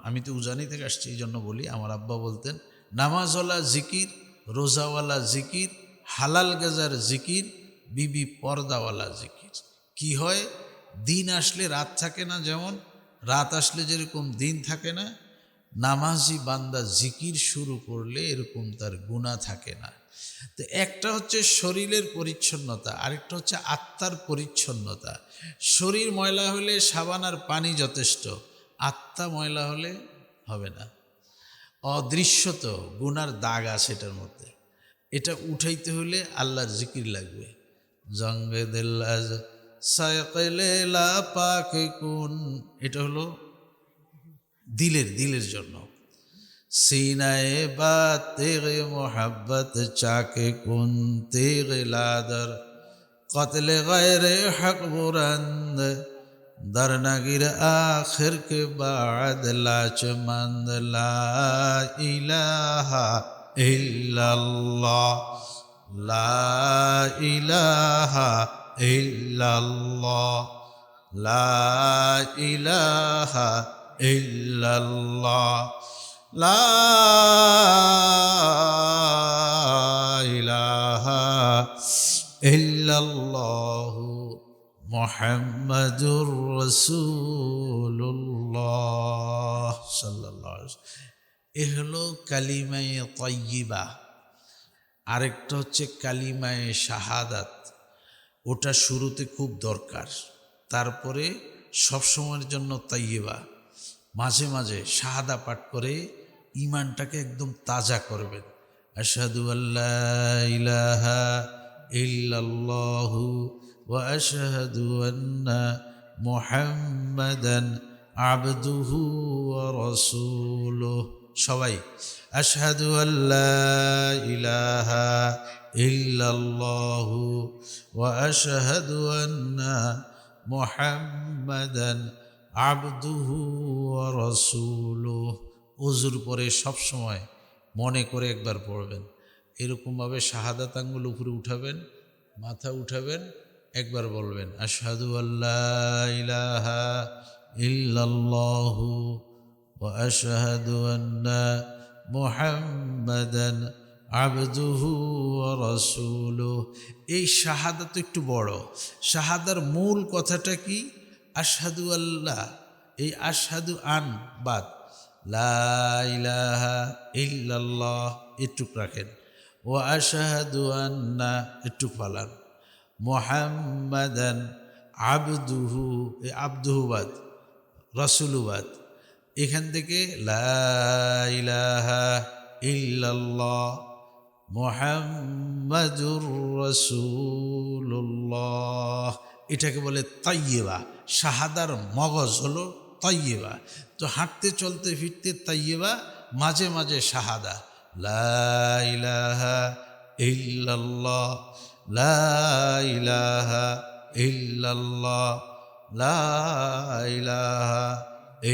আমি তো উজানি থেকে আসছি, এই জন্য বলি, আমার আব্বা বলতেন নামাজওয়ালা জিকির, রোজাওয়ালা জিকির, হালাল গাজার জিকির, বিবি পর্দাওয়ালা জিকির। কি হয়? দিন আসলে রাত থাকে না, যেমন রাত আসলে যেরকম দিন থাকে না, নামাজি বান্দা জিকির শুরু করলে এরকম তার গুনাহ থাকে না। তো একটা হচ্ছে শরীরের পরিচ্ছন্নতা, আরেকটা হচ্ছে আত্মার পরিচ্ছন্নতা। শরীর ময়লা হলে সাবান আর পানি যথেষ্ট, আত্মা ময়লা হলে হবে না। অদৃশ্যত গুনার দাগ আছে এটার মধ্যে, এটা উঠাইতে হলে আল্লাহর জিকির লাগবে। জঙ্গে দিল্লাজ সায়কেলা পাকে কুন, এটা হলো দিলের জন্য। सीनाए बात तेरे मोहब्बत चाके कुन तेरे लादर कत्ल गैर हक बुरंद दर नगिर आखिर के बाद लाचमंद ला इलाहा इल्लल्लाह ला इलाहा इल्लल्लाह ला इलाहा इल्लल्लाह লা ইলাহা ইল্লাল্লাহু মুহাম্মাদুর রাসূলুল্লাহ সাল্লাল্লাহু আলাইহি ওয়াসাল্লাম। এ হলো কালিমায়ে তাইয়্যিবা। আরেকটা হচ্ছে কালিমায়ে শাহাদাত, ওটা শুরুতে খুব দরকার, তারপরে সবসময়ের জন্য তাইয়্যিবা। মাঝে মাঝে শাহাদা পাঠ করে ঈমানটাকে একদম তাজা করবেন। আশহাদু আল্লা ইলাহা ইল্লাল্লাহু ওয়া আশহাদু আন্না মুহাম্মাদান আবদুহু ওয়া রাসূলুহু। সবাই আশহাদু আল্লা ইলাহা ইল্লাল্লাহু ওয়া আশহাদু আন্না মুহাম্মাদান আবদুহু ওয়া রাসূলুহু। ওযুর পরে সবসময় মনে করে একবার পড়বেন। এরকমভাবে শাহাদাত আঙ্গুল উপরে উঠাবেন, মাথা উঠাবেন, একবার বলবেন আশহাদু আল্লা ইলাহা ইল্লাল্লাহু ওয়া আশহাদু আন্না মুহাম্মাদান আবদুহু ওয়া রাসূলুহু। এই শাহাদাত একটু বড়। শাহাদার মূল কথাটা কি? আশহাদু আল্লাহ, এই আশহাদু আন বাদ, লা ইলাহা ইল্লাল্লাহ এটুক রাখেন, ও আশহাদু আন্না এটুক ফালান, মুহাম্মাদান আবদুহু, এই আবদুহু বাদ, রাসূলু বাদ। এখান থেকে লা ইলাহা ইল্লাল্লাহ মুহাম্মাদুর রাসূলুল্লাহ, এটাকে বলে তাইয়্যিবা। শাহাদার মগজ হলো তাইয়্যিবা। তো হাঁটতে চলতে ফিরতে তাইয়্যিবা, মাঝে মাঝে শাহাদা, লা ইলাহা ইল্লাল্লাহ লা ইলাহা ইল্লাল্লাহ লা ইলাহা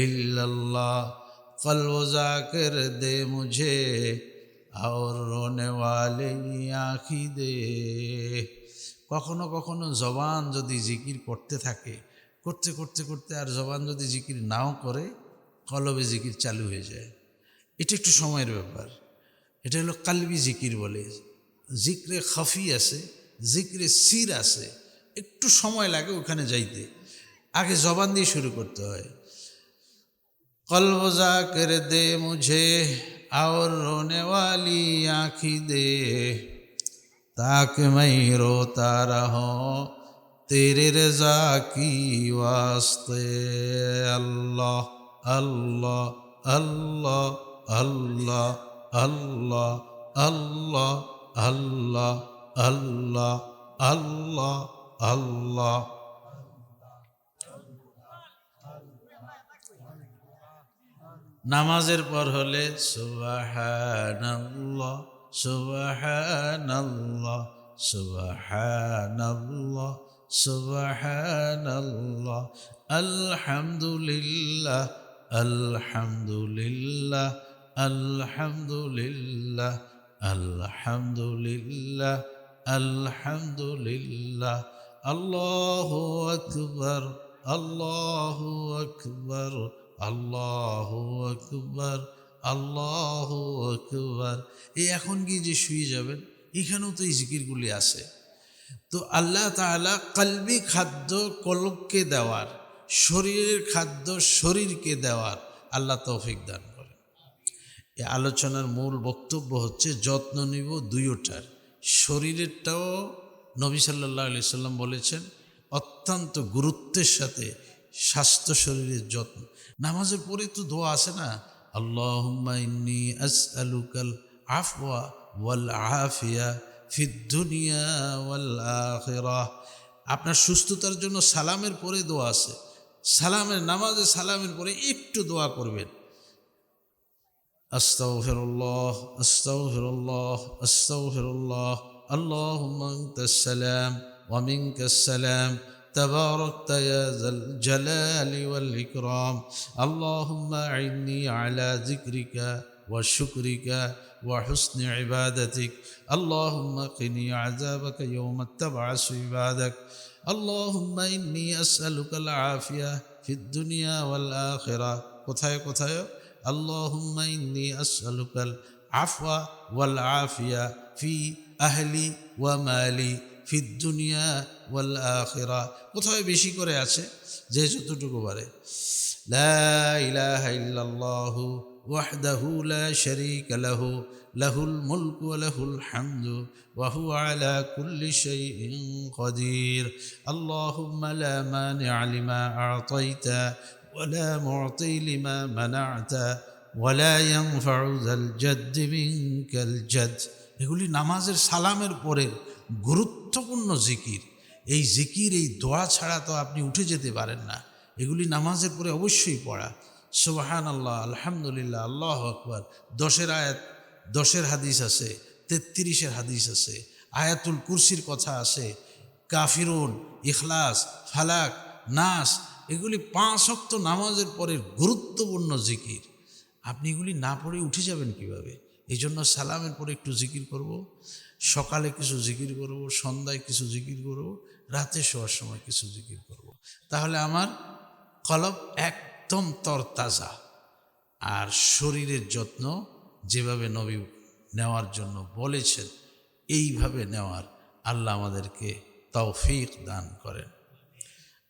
ইল্লাল্লাহ कल्ब जाकिर दे मुझे और रोने वाले आँखी दे। কখনো কখনো জবান যদি জিকির করতে থাকে, করতে করতে করতে আর জবান যদি জিকির নাও করে, কলবে জিকির চালু হয়ে যায়। এটা একটু সময়ের ব্যাপার। এটা হলো কালবি জিকির বলে। জিক্রে খাফি আছে, জিক্রে সির আছে, একটু সময় লাগে ওখানে যাইতে। আগে জবান দিয়ে শুরু করতে হয়। कल्ब जाकिर दे मुझे और रोने वाली आँखी दे, ताकि मैं रोता रहूं तेरे रज़ा की वास्ते। अल्लाह अल्लाह अल्लाह अल्लाह अल्लाह अल्लाह अल्लाह अल्लाह अल्लाह अल्लाह। নামাজের পর হলে সুবহানাল্লাহ সুবহানাল্লাহ সুবহানাল্লাহ সুবহানাল্লাহ আলহামদুলিল্লাহ আলহামদুলিল্লাহ আলহামদুলিল্লাহ আলহামদুলিল্লাহ আলহামদুলিল্লাহ আল্লাহু আকবার আল্লাহু আকবার আল্লাহু আকবার আল্লাহু আকবার। এই এখন গিয়ে যে শুয়ে যাবেন, এখানেও তো এই জিকিরগুলি আছে। তো আল্লাহ তাআলা কলবি খাদ্য কলবকে দেওয়ার, শরীরের খাদ্য শরীরকে দেওয়ার আল্লাহ তৌফিক দান করেন। এই আলোচনার মূল বক্তব্য হচ্ছে যত্ন নিব দুইটার। শরীরেরটাও নবী সাল্লাল্লাহু আলাইহি সাল্লাম বলেছেন অত্যন্ত গুরুত্বের সাথে স্বাস্থ্য শরীরের যত্ন। নামাজের পরে তো দোয়া আছে না, আল্লাহুম্মা ইন্নী আসআলুকাল আফওয়া ওয়াল আফিয়া ফিদ দুনিয়া ওয়াল আখিরাহ। আপনার সুস্থতার জন্য সালামের পরে দোয়া আছে। সালামের নামাজে সালামের পরে একটু দোয়া করবেন, আস্তাগফিরুল্লাহ আস্তাগফিরুল্লাহ আস্তাগফিরুল্লাহ আল্লাহুম্মা আনতাস সালাম ওয়া মিনকাস সালাম تباركت يا ذا الجلال والإكرام اللهم أعني على ذكرك وشكرك وحسن عبادتك اللهم قني عذابك يوم تبعث عبادك اللهم إني أسألك العافية في الدنيا والآخرة কোথায় কোথায় اللهم إني أسألك العفو والعافية في أهلي ومالي ফি দুনিয়া ওয়াল আখিরা। কোথায় বেশি করে আছে যে যতটুকু পারে। লা ইলাহা ইল্লাল্লাহু ওয়াহদাহু লা শারীকা লাহু লাহুল মুলকু ওয়া লাহুল হামদু ওয়া হুয়া আলা কুল্লি শাইইন কাদির। আল্লাহুম্মা লা মানি'a লিমা আ'তাইতা ওয়া লা মু'তি লিমা মানা'তা ওয়া লা ইয়ানফা'ু যাল জাদ্দি মিনকাল জাদ। এগুলি নামাজের সালামের পরে গুরুত্বপূর্ণ জিকির। এই জিকির, এই দোয়া ছাড়া তো আপনি উঠে যেতে পারেন না। এগুলি নামাজের পরে অবশ্যই পড়া। সুবহানাল্লাহ আলহামদুলিল্লাহ আল্লাহু আকবার। 10 আয়াত, 10 হাদিস আছে, 33 হাদিস আছে, আয়াতুল কুরসির কথা আছে, কাফিরুন, ইখলাস, ফালাক, নাস, এগুলি 5 ওয়াক্ত নামাজের পরে গুরুত্বপূর্ণ জিকির। আপনি এগুলি না পড়ে উঠে যাবেন কিভাবে? এই জন্য সালামের পরে একটু জিকির করব, সকালে কিছু জিকির করব, সন্ধ্যায় কিছু জিকির করব, রাতে শোয়ার সময় কিছু জিকির করব। তাহলে আমার কলব একদম তরতাজা। আর শরীরের যত্ন যেভাবে নবী নেওয়ার জন্য বলেছেন, এইভাবে নেওয়ার আল্লাহ আমাদেরকে তৌফিক দান করেন।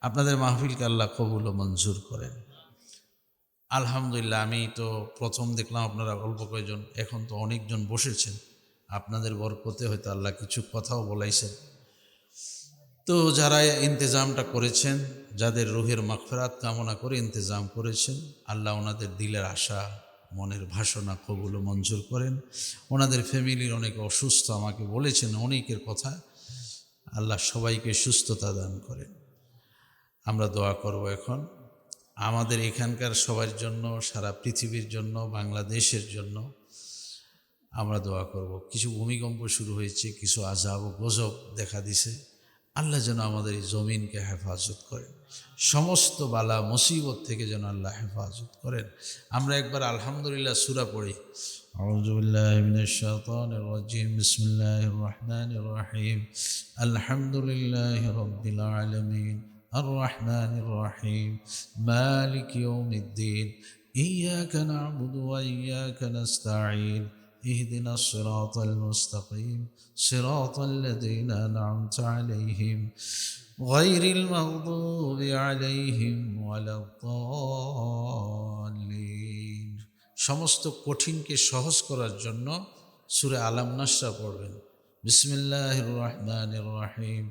আপনাদের মাহফিলকে আল্লাহ কবুল ও মঞ্জুর করেন। আলহামদুলিল্লাহ, আমি তো প্রথম দেখলাম আপনারা অল্প কয়েকজন, এখন তো অনেকজন বসেছেন। আপনাদের বরকতে হয়তো আল্লাহ কিছু কথাও বলাইছেন। তো যারা ইন্তেজামটা করেছেন, যাদের রুহের মাগফিরাত কামনা করে ইন্তেজাম করেছেন, আল্লাহ ওনাদের দিলের আশা, মনের ভাষণা কবুল ও মঞ্জুর করেন। ওনাদের ফ্যামিলির অনেক অসুস্থ, আমাকে বলেছেন অনেকের কথা, আল্লাহ সবাইকে সুস্থতা দান করেন। আমরা দোয়া করব এখন আমাদের এখানকার সবার জন্য, সারা পৃথিবীর জন্য, বাংলাদেশের জন্য আমরা দোয়া করব। কিছু ভূমিকম্প শুরু হয়েছে, কিছু আযাব ও গজব দেখা দিছে। আল্লাহ যেন আমাদের এই জমিনকে হেফাজত করেন, সমস্ত বালা মুসিবত থেকে যেন আল্লাহ হেফাজত করেন। আমরা একবার আলহামদুলিল্লাহ সূরা পড়ি। আউযু বিল্লাহি মিনাশ শাইতানির রাজিম। বিসমিল্লাহির রহমানির রহিম। আলহামদুলিল্লাহি রাব্বিল আলামিন আর রহমানির রহিম মালিকি ইয়াউমিদ্দিন ইয়্যাকা না'বুদু ওয়া ইয়্যাকা নাস্তাঈন اهدنا الصراط المستقيم صراط الذين أنعمت عليهم غير المغضوب عليهم ولا الضالين। সমস্ত কঠিনকে সহজ করার জন্য সূরা আলাম নাসরা পড়বেন। বিসমিল্লাহির রহমানির রহিম।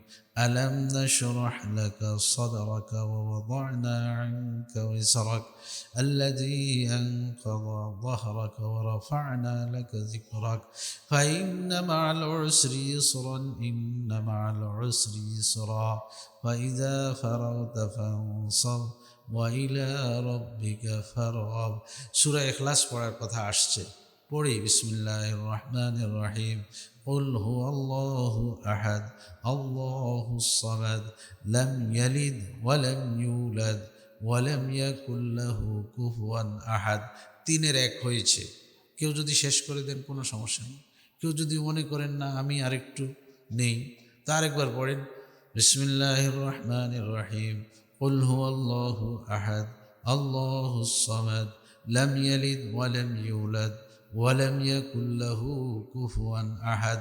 আলাম নাশরাহ লাকা সাদরাকা ওয়া ওয়াদা'না আনকা ওয়িসরাক আল্লাযী আনকাযা যাহরাকা ওয়া রাফা'না লাকা যিকরাক ফাইন্না মা'আল উসরি ইসরান ইন্না মা'আল উসরি ইসরা ফাইযা ফারাগতা ফানসাব ওয়া ইলা রাব্বিকা ফারগাব। সূরা ইখলাস পড়ার কথা আসছে, পড়ি। বিসমিল্লাহির রহমানির রহিম। قل هو الله أحد الله الصمد لم يلد ولم يولد ولم يكن له كفوا أحد। তিনের এক হয়েছে, কেউ যদি শেষ করে দেন কোনো সমস্যা নেই, কেউ যদি মনে করেন না আমি আরেকটু নেই, তার একবার পড়েন। বিসমিল্লাহির রহমানির রহিম। قل هو الله أحد الله الصمد لم يلد ولم يولد ওয়ালাম ইয়াকুল লাহু কুফুয়ান আহাদ।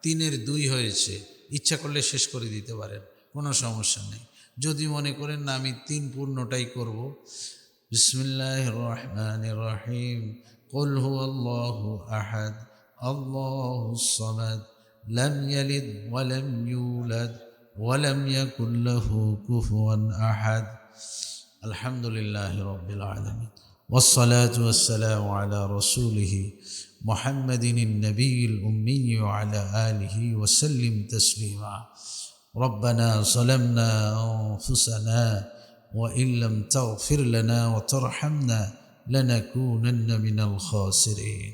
তিনের দুই হয়েছে, ইচ্ছা করলে শেষ করে দিতে পারেন, কোনো সমস্যা নেই। যদি মনে করেন না আমি তিন পূর্ণটাই করব, বিসমিল্লাহির রহমানির রহিম। কুল হুয়াল্লাহু আহাদ আল্লাহুস সামাদ লাম ইয়ালিদ ওয়ালাম ইউলাদ ওয়ালাম ইয়াকুল লাহু কুফুয়ান আহাদ। আলহামদুলিল্লাহি রাব্বিল আলামিন والصلاة والسلام على رسوله محمد النبي الأمي وعلى آله وسلم تسليما ربنا ظلمنا أنفسنا وإن لم تغفر لنا وترحمنا لنكونن من الخاسرين।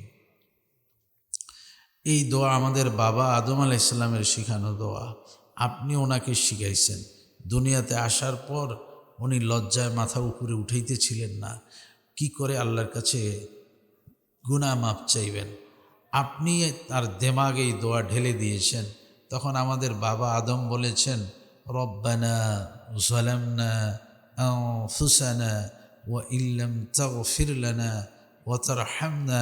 এই দোয়া আমাদের বাবা আদম আলাইহিস সালামের শেখানো দোয়া, আপনি ওনাকে শিখাইছেন। দুনিয়াতে আসার পর উনি লজ্জায় মাথা উপরে উঠাইতেছিলেন না, কি করে আল্লাহর কাছে গুনাহ মাপ চাইবেন। আপনি তার দেমাগে এই দোয়া ঢেলে দিয়েছেন। তখন আমাদের বাবা আদম বলেছেন, রব্বানা যালামনা আনফুসানা ওয়া ইল্লাম তাগফির লানা ওয়া তারহামনা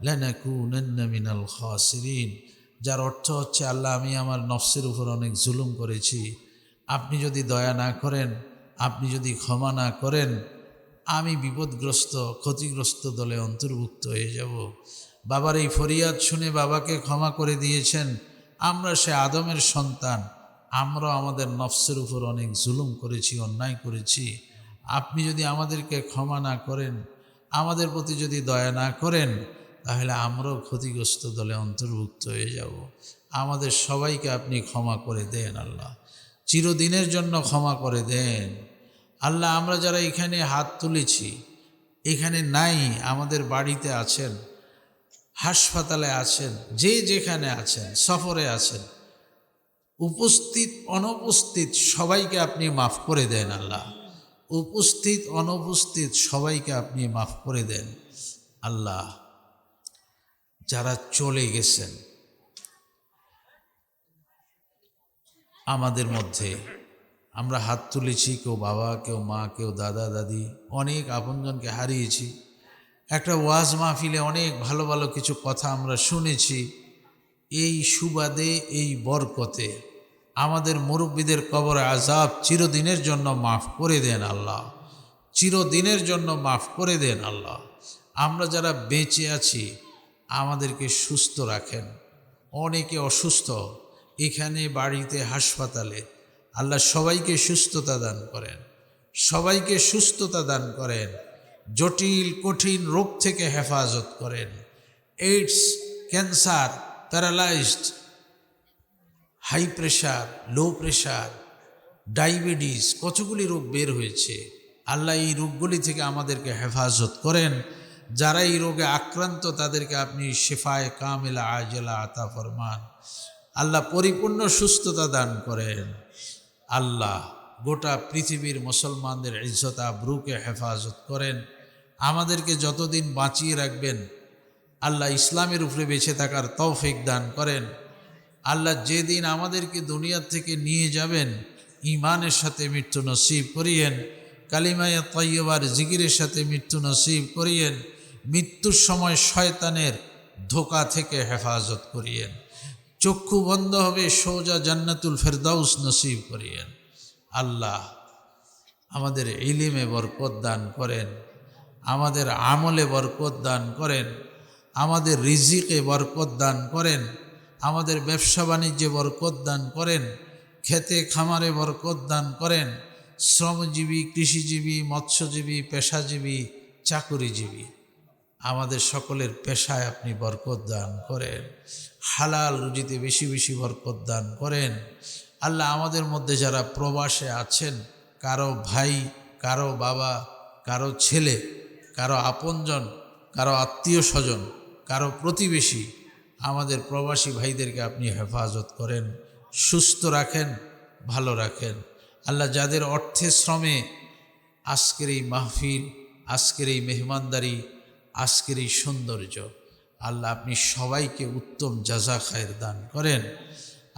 লানাকুনান্না মিনাল খাসিরিন। যার অর্থ হচ্ছে, আল্লাহ আমি আমার নফসের উপর অনেক জুলুম করেছি, আপনি যদি দয়া না করেন, আপনি যদি ক্ষমা না করেন, আমি বিপদগ্রস্ত ক্ষতিগ্রস্ত দলে অন্তর্ভুক্ত হয়ে যাব। বাবার এই ফরিয়াদ শুনে বাবাকে ক্ষমা করে দিয়েছেন। আমরা সে আদমের সন্তান, আমরা আমাদের নফসের উপর অনেক জুলুম করেছি, অন্যায় করেছি। আপনি যদি আমাদেরকে ক্ষমা না করেন, আমাদের প্রতি যদি দয়া না করেন, তাহলে আমরাও ক্ষতিগ্রস্ত দলে অন্তর্ভুক্ত হয়ে যাব। আমাদের সবাইকে আপনি ক্ষমা করে দেন আল্লাহ, চিরদিনের জন্য ক্ষমা করে দেন আল্লাহ। আমরা যারা এখানে হাত তুলেছি, এখানে নাই, আমাদের বাড়িতে আছেন, হাসপাতালে আছেন, যে যেখানে আছেন, সফরে আছেন, উপস্থিত অনুপস্থিত সবাইকে আপনি মাফ করে দেন আল্লাহ। উপস্থিত অনুপস্থিত সবাইকে আপনি মাফ করে দেন আল্লাহ। যারা চলে গেছেন আমাদের মধ্যে, আমরা হাত তুলেছি, কেউ বাবা, কেউ মা, কেউ দাদা দাদি, অনেক আপনজনকে হারিয়েছি। একটা ওয়াজ মাহফিলে অনেক ভালো ভালো কিছু কথা আমরা শুনেছি। এই সুবাদে, এই বরকতে আমাদের মুরব্বীদের কবরে আযাব চিরদিনের জন্য মাফ করে দেন আল্লাহ, চিরদিনের জন্য মাফ করে দেন আল্লাহ। আমরা যারা বেঁচে আছি আমাদেরকে সুস্থ রাখেন। অনেকে অসুস্থ, এখানে বাড়িতে হাসপাতালে, আল্লাহ সবাইকে সুস্থতা দান করেন, সবাইকে সুস্থতা দান করেন, জটিল কঠিন রোগ থেকে হেফাজত করেন। AIDS, cancer, paralysed, high pressure, low pressure, diabetes, কতগুলি রোগ বের হয়েছে। আল্লাহ এই রোগগুলি থেকে আমাদেরকে হেফাজত করেন। যারা এই রোগে আক্রান্ত তাদেরকে আপনি শিফায়ে কামিলা আজলা আতা ফরমান আল্লাহ পরিপূর্ণ সুস্থতা দান করেন। আল্লাহ গোটা পৃথিবীর মুসলমানদের ইজ্জত আবরুকে হেফাজত করেন। আমাদেরকে যতদিন বাঁচিয়ে রাখবেন আল্লাহ ইসলামের উপরে বেঁচে থাকার তৌফিক দান করেন। আল্লাহ যেদিন আমাদেরকে দুনিয়া থেকে নিয়ে যাবেন ঈমানের সাথে মৃত্যু নসিব করিয়েন, কালিমায়ে তাইয়্যিবার জিকিরের সাথে মৃত্যু নসিব করিয়েন। মৃত্যুর সময় শয়তানের ধোঁকা থেকে হেফাজত করিয়েন। চক্ষু বন্ধ হবে সোজা জান্নাতুল ফেরদাউস নসিব করিয়েন। আল্লাহ আমাদের ইলমে বরকত দান করেন, আমাদের আমলে বরকত দান করেন, আমাদের রিজিকে বরকত দান করেন, আমাদের ব্যবসা বাণিজ্যে বরকত দান করেন, খেতে খামারে বরকত দান করেন, শ্রমজীবী, কৃষিজীবী, মৎস্যজীবী, পেশাজীবী, চাকুরিজীবী আমাদের সকলের পেশায় আপনি বরকত দান করেন। হালাল রুজিতে বেশি বেশি বরকত দান করেন। আল্লাহ আমাদের মধ্যে যারা প্রবাসে আছেন, কারো ভাই, কারো বাবা, কারো ছেলে, কারো আপনজন, কারো আত্মীয় স্বজন, কারো প্রতিবেশী, আমাদের প্রবাসী ভাইদেরকে আপনি হেফাজত করেন, সুস্থ রাখেন, ভালো রাখেন। আল্লাহ যাদের অর্থে শ্রমে আজকের এই মাহফিল, আজকের এই মেহমানদারি, আজকের এই সৌন্দর্য, আল্লাহ আপনি সবাইকে উত্তম জাযা খায়ের দান করেন।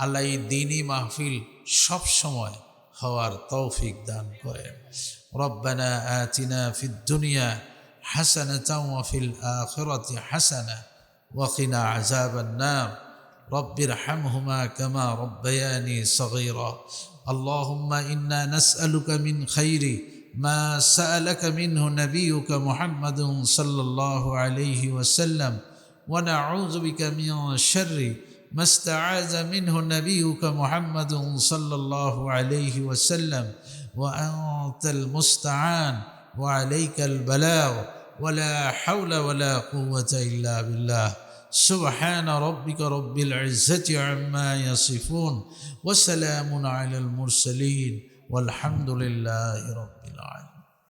আল্লাহ এই দ্বীনি মাহফিল সব সময় হওয়ার তৌফিক দান করেন। রব্বানা আতিনা ফিদ দুনিয়া হাসানাতাও ওয়া ফিল আখিরাতি হাসানা ওয়া কিনা আযাবান নার। রব্বিরহামহুমা কামা রব্বায়ানি সগীরা। আল্লাহুম্মা ইন্না নাসআলুকা মিন খাইরি মা সাআলাকা মিনহু নাবিয়ুকা মুহাম্মাদুন সাল্লাল্লাহু আলাইহি ওয়াসাল্লাম ওয়া নাউযু বিকা মিন শাররি ما استعاذ منه نبيك محمد صلى الله عليه وسلم وأنت المستعان وعليك البلاغ ولا حول ولا قوة إلا بالله سبحان ربك رب العزة عما يصفون وسلام على المرسلين والحمد لله رب العالمين.